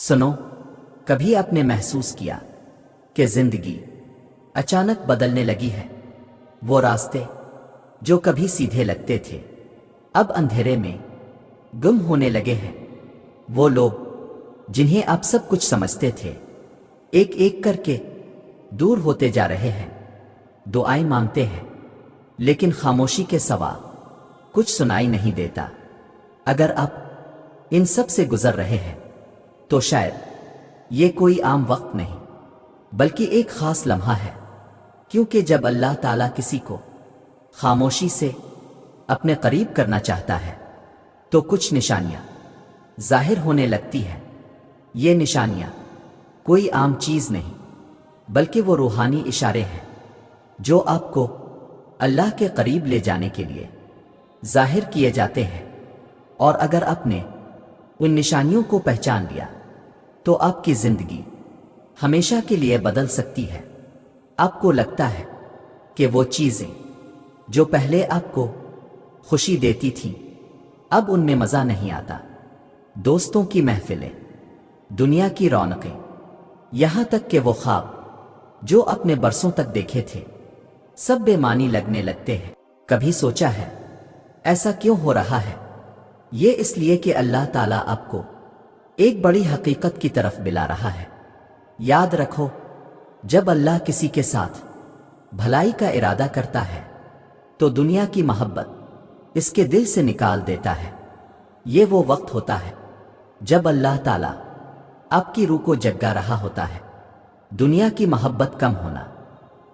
سنو، کبھی آپ نے محسوس کیا کہ زندگی اچانک بدلنے لگی ہے؟ وہ راستے جو کبھی سیدھے لگتے تھے اب اندھیرے میں گم ہونے لگے ہیں۔ وہ لوگ جنہیں آپ سب کچھ سمجھتے تھے ایک ایک کر کے دور ہوتے جا رہے ہیں۔ دعائیں مانگتے ہیں لیکن خاموشی کے سوا کچھ سنائی نہیں دیتا۔ اگر آپ ان سب سے گزر رہے ہیں تو شاید یہ کوئی عام وقت نہیں بلکہ ایک خاص لمحہ ہے، کیونکہ جب اللہ تعالیٰ کسی کو خاموشی سے اپنے قریب کرنا چاہتا ہے تو کچھ نشانیاں ظاہر ہونے لگتی ہیں۔ یہ نشانیاں کوئی عام چیز نہیں بلکہ وہ روحانی اشارے ہیں جو آپ کو اللہ کے قریب لے جانے کے لیے ظاہر کیے جاتے ہیں۔ اور اگر آپ نے ان نشانیوں کو پہچان لیا تو آپ کی زندگی ہمیشہ کے لیے بدل سکتی ہے۔ آپ کو لگتا ہے کہ وہ چیزیں جو پہلے آپ کو خوشی دیتی تھیں اب ان میں مزہ نہیں آتا۔ دوستوں کی محفلیں، دنیا کی رونقیں، یہاں تک کہ وہ خواب جو اپنے برسوں تک دیکھے تھے سب بے معنی لگنے لگتے ہیں۔ کبھی سوچا ہے ایسا کیوں ہو رہا ہے؟ یہ اس لیے کہ اللہ تعالیٰ آپ کو ایک بڑی حقیقت کی طرف بلا رہا ہے۔ یاد رکھو، جب اللہ کسی کے ساتھ بھلائی کا ارادہ کرتا ہے تو دنیا کی محبت اس کے دل سے نکال دیتا ہے۔ یہ وہ وقت ہوتا ہے جب اللہ تعالیٰ آپ کی روح کو جگا رہا ہوتا ہے۔ دنیا کی محبت کم ہونا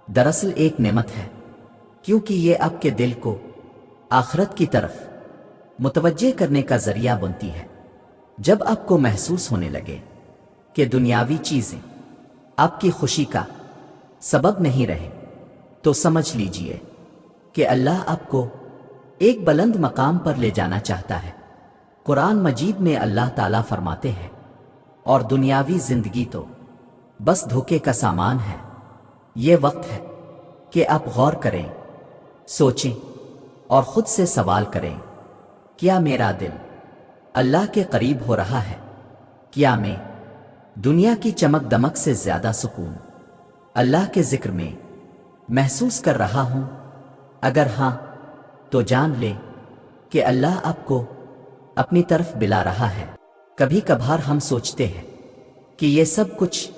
دراصل ایک نعمت ہے، کیونکہ یہ آپ کے دل کو آخرت کی طرف متوجہ کرنے کا ذریعہ بنتی ہے۔ جب آپ کو محسوس ہونے لگے کہ دنیاوی چیزیں آپ کی خوشی کا سبب نہیں رہے تو سمجھ لیجئے کہ اللہ آپ کو ایک بلند مقام پر لے جانا چاہتا ہے۔ قرآن مجید میں اللہ تعالیٰ فرماتے ہیں، اور دنیاوی زندگی تو بس دھوکے کا سامان ہے۔ یہ وقت ہے کہ آپ غور کریں، سوچیں اور خود سے سوال کریں، کیا میرا دل اللہ کے قریب ہو رہا ہے؟ کیا میں دنیا کی چمک دمک سے زیادہ سکون اللہ کے ذکر میں محسوس کر رہا ہوں؟ اگر ہاں تو جان لے کہ اللہ آپ کو اپنی طرف بلا رہا ہے۔ کبھی کبھار ہم سوچتے ہیں کہ یہ سب کچھ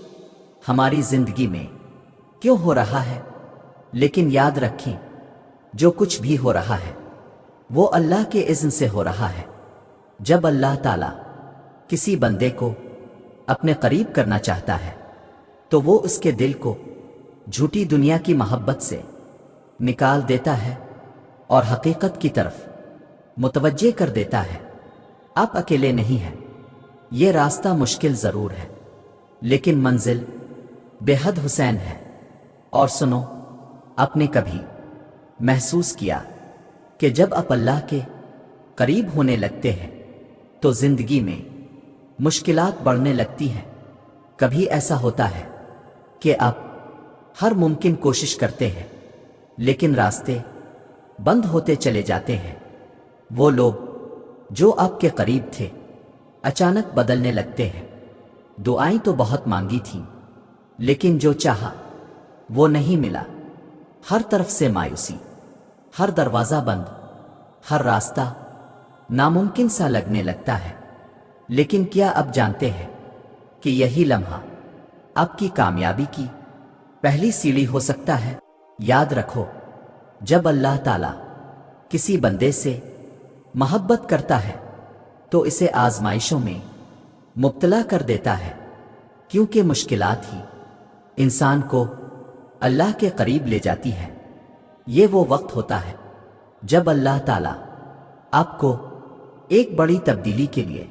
ہماری زندگی میں کیوں ہو رہا ہے، لیکن یاد رکھیں جو کچھ بھی ہو رہا ہے وہ اللہ کے اذن سے ہو رہا ہے۔ جب اللہ تعالیٰ کسی بندے کو اپنے قریب کرنا چاہتا ہے تو وہ اس کے دل کو جھوٹی دنیا کی محبت سے نکال دیتا ہے اور حقیقت کی طرف متوجہ کر دیتا ہے۔ آپ اکیلے نہیں ہیں، یہ راستہ مشکل ضرور ہے لیکن منزل بے حد حسین ہے۔ اور سنو، آپ نے کبھی محسوس کیا کہ جب آپ اللہ کے قریب ہونے لگتے ہیں تو زندگی میں مشکلات بڑھنے لگتی ہیں؟ کبھی ایسا ہوتا ہے کہ آپ ہر ممکن کوشش کرتے ہیں لیکن راستے بند ہوتے چلے جاتے ہیں۔ وہ لوگ جو آپ کے قریب تھے اچانک بدلنے لگتے ہیں۔ دعائیں تو بہت مانگی تھیں لیکن جو چاہا وہ نہیں ملا۔ ہر طرف سے مایوسی، ہر دروازہ بند، ہر راستہ ناممکن سا لگنے لگتا ہے۔ لیکن کیا آپ جانتے ہیں کہ یہی لمحہ آپ کی کامیابی کی پہلی سیڑھی ہو سکتا ہے؟ یاد رکھو، جب اللہ تعالیٰ کسی بندے سے محبت کرتا ہے تو اسے آزمائشوں میں مبتلا کر دیتا ہے، کیونکہ مشکلات ہی انسان کو اللہ کے قریب لے جاتی ہے۔ یہ وہ وقت ہوتا ہے جب اللہ تعالیٰ آپ کو ایک بڑی تبدیلی کے لیے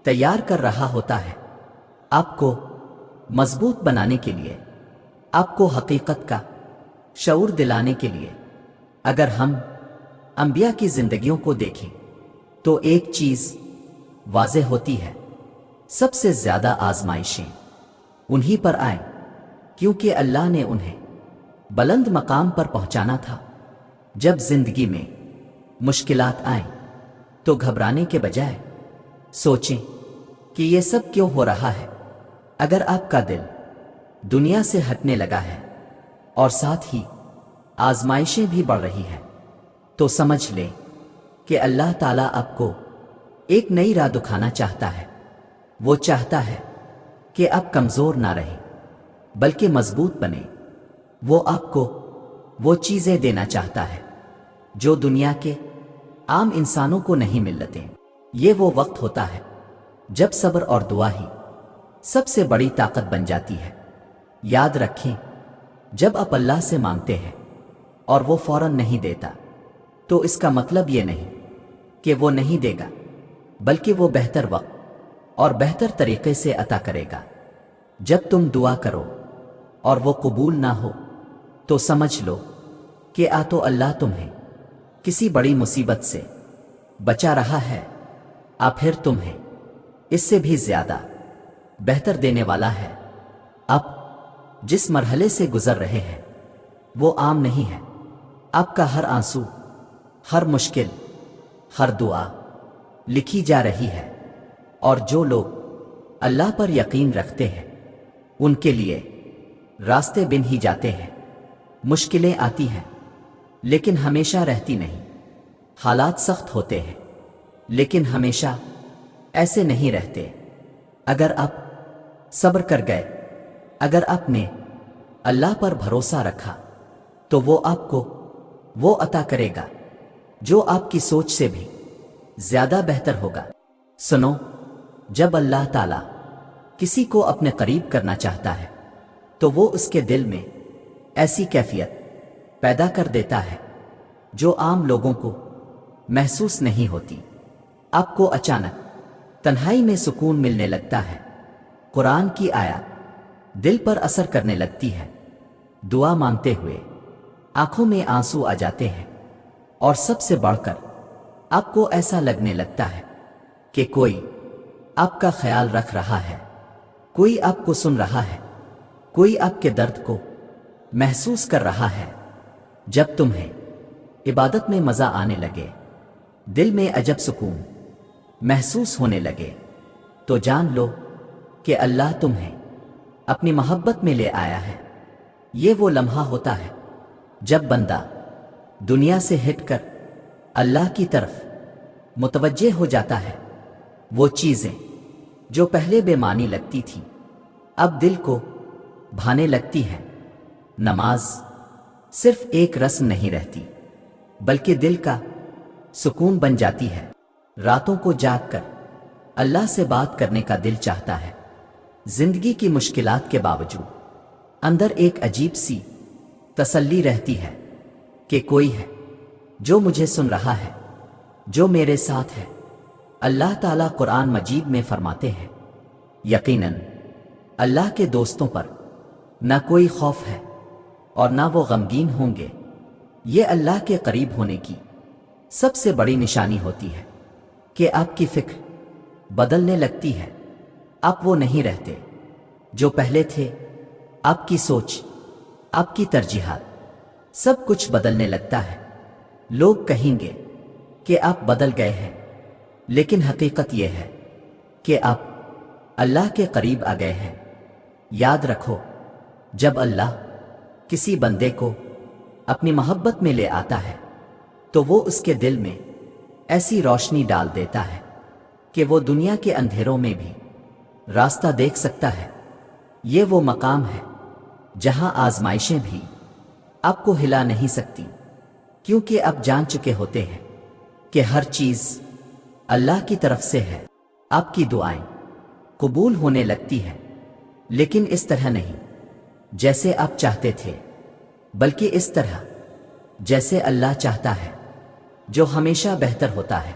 تیار کر رہا ہوتا ہے، آپ کو مضبوط بنانے کے لیے، آپ کو حقیقت کا شعور دلانے کے لیے۔ اگر ہم انبیاء کی زندگیوں کو دیکھیں تو ایک چیز واضح ہوتی ہے، سب سے زیادہ آزمائشیں انہی پر آئیں، کیونکہ اللہ نے انہیں بلند مقام پر پہنچانا تھا۔ جب زندگی میں مشکلات آئیں تو گھبرانے کے بجائے سوچیں کہ یہ سب کیوں ہو رہا ہے؟ اگر آپ کا دل دنیا سے ہٹنے لگا ہے اور ساتھ ہی آزمائشیں بھی بڑھ رہی ہیں تو سمجھ لیں کہ اللہ تعالیٰ آپ کو ایک نئی راہ دکھانا چاہتا ہے۔ وہ چاہتا ہے کہ آپ کمزور نہ رہیں بلکہ مضبوط بنیں۔ وہ آپ کو وہ چیزیں دینا چاہتا ہے جو دنیا کے عام انسانوں کو نہیں ملتے۔ یہ وہ وقت ہوتا ہے جب صبر اور دعا ہی سب سے بڑی طاقت بن جاتی ہے۔ یاد رکھیں، جب آپ اللہ سے مانگتے ہیں اور وہ فوراً نہیں دیتا تو اس کا مطلب یہ نہیں کہ وہ نہیں دے گا، بلکہ وہ بہتر وقت اور بہتر طریقے سے عطا کرے گا۔ جب تم دعا کرو اور وہ قبول نہ ہو تو سمجھ لو کہ تو اللہ تمہیں کسی بڑی مصیبت سے بچا رہا ہے، پھر تمہیں اس سے بھی زیادہ بہتر دینے والا ہے۔ اب جس مرحلے سے گزر رہے ہیں وہ عام نہیں ہے۔ آپ کا ہر آنسو، ہر مشکل، ہر دعا لکھی جا رہی ہے، اور جو لوگ اللہ پر یقین رکھتے ہیں ان کے لیے راستے بن ہی جاتے ہیں۔ مشکلیں آتی ہیں لیکن ہمیشہ رہتی نہیں۔ حالات سخت ہوتے ہیں لیکن ہمیشہ ایسے نہیں رہتے۔ اگر آپ صبر کر گئے، اگر آپ نے اللہ پر بھروسہ رکھا تو وہ آپ کو وہ عطا کرے گا جو آپ کی سوچ سے بھی زیادہ بہتر ہوگا۔ سنو، جب اللہ تعالیٰ کسی کو اپنے قریب کرنا چاہتا ہے تو وہ اس کے دل میں ایسی کیفیت پیدا کر دیتا ہے جو عام لوگوں کو محسوس نہیں ہوتی۔ آپ کو اچانک تنہائی میں سکون ملنے لگتا ہے، قرآن کی آیات دل پر اثر کرنے لگتی ہے، دعا مانگتے ہوئے آنکھوں میں آنسو آ جاتے ہیں، اور سب سے بڑھ کر آپ کو ایسا لگنے لگتا ہے کہ کوئی آپ کا خیال رکھ رہا ہے، کوئی آپ کو سن رہا ہے، کوئی آپ کے درد کو محسوس کر رہا ہے۔ جب تمہیں عبادت میں مزہ آنے لگے، دل میں عجب سکون محسوس ہونے لگے، تو جان لو کہ اللہ تمہیں اپنی محبت میں لے آیا ہے۔ یہ وہ لمحہ ہوتا ہے جب بندہ دنیا سے ہٹ کر اللہ کی طرف متوجہ ہو جاتا ہے۔ وہ چیزیں جو پہلے بے معنی لگتی تھی اب دل کو بھانے لگتی ہیں۔ نماز صرف ایک رسم نہیں رہتی بلکہ دل کا سکون بن جاتی ہے۔ راتوں کو جاگ کر اللہ سے بات کرنے کا دل چاہتا ہے۔ زندگی کی مشکلات کے باوجود اندر ایک عجیب سی تسلی رہتی ہے کہ کوئی ہے جو مجھے سن رہا ہے، جو میرے ساتھ ہے۔ اللہ تعالیٰ قرآن مجید میں فرماتے ہیں، یقیناً اللہ کے دوستوں پر نہ کوئی خوف ہے اور نہ وہ غمگین ہوں گے۔ یہ اللہ کے قریب ہونے کی سب سے بڑی نشانی ہوتی ہے کہ آپ کی فکر بدلنے لگتی ہے۔ آپ وہ نہیں رہتے جو پہلے تھے۔ آپ کی سوچ، آپ کی ترجیحات، سب کچھ بدلنے لگتا ہے۔ لوگ کہیں گے کہ آپ بدل گئے ہیں، لیکن حقیقت یہ ہے کہ آپ اللہ کے قریب آ گئے ہیں۔ یاد رکھو، جب اللہ کسی بندے کو اپنی محبت میں لے آتا ہے تو وہ اس کے دل میں ایسی روشنی ڈال دیتا ہے کہ وہ دنیا کے اندھیروں میں بھی راستہ دیکھ سکتا ہے۔ یہ وہ مقام ہے جہاں آزمائشیں بھی آپ کو ہلا نہیں سکتی، کیونکہ آپ جان چکے ہوتے ہیں کہ ہر چیز اللہ کی طرف سے ہے۔ آپ کی دعائیں قبول ہونے لگتی ہیں، لیکن اس طرح نہیں جیسے آپ چاہتے تھے، بلکہ اس طرح جیسے اللہ چاہتا ہے، جو ہمیشہ بہتر ہوتا ہے۔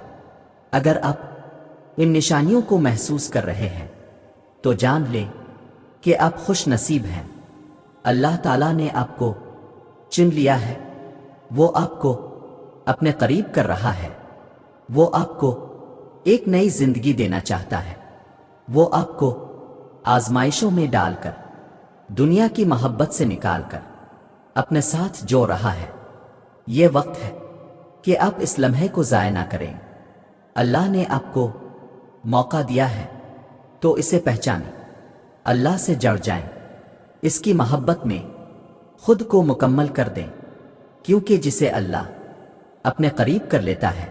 اگر آپ ان نشانیوں کو محسوس کر رہے ہیں تو جان لیں کہ آپ خوش نصیب ہیں۔ اللہ تعالیٰ نے آپ کو چن لیا ہے، وہ آپ کو اپنے قریب کر رہا ہے، وہ آپ کو ایک نئی زندگی دینا چاہتا ہے، وہ آپ کو آزمائشوں میں ڈال کر دنیا کی محبت سے نکال کر اپنے ساتھ جوڑ رہا ہے۔ یہ وقت ہے کہ آپ اس لمحے کو ضائع نہ کریں۔ اللہ نے آپ کو موقع دیا ہے تو اسے پہچانیں، اللہ سے جڑ جائیں، اس کی محبت میں خود کو مکمل کر دیں، کیونکہ جسے اللہ اپنے قریب کر لیتا ہے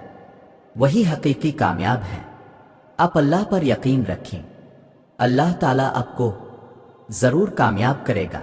وہی حقیقی کامیاب ہے۔ آپ اللہ پر یقین رکھیں، اللہ تعالیٰ آپ کو ضرور کامیاب کرے گا۔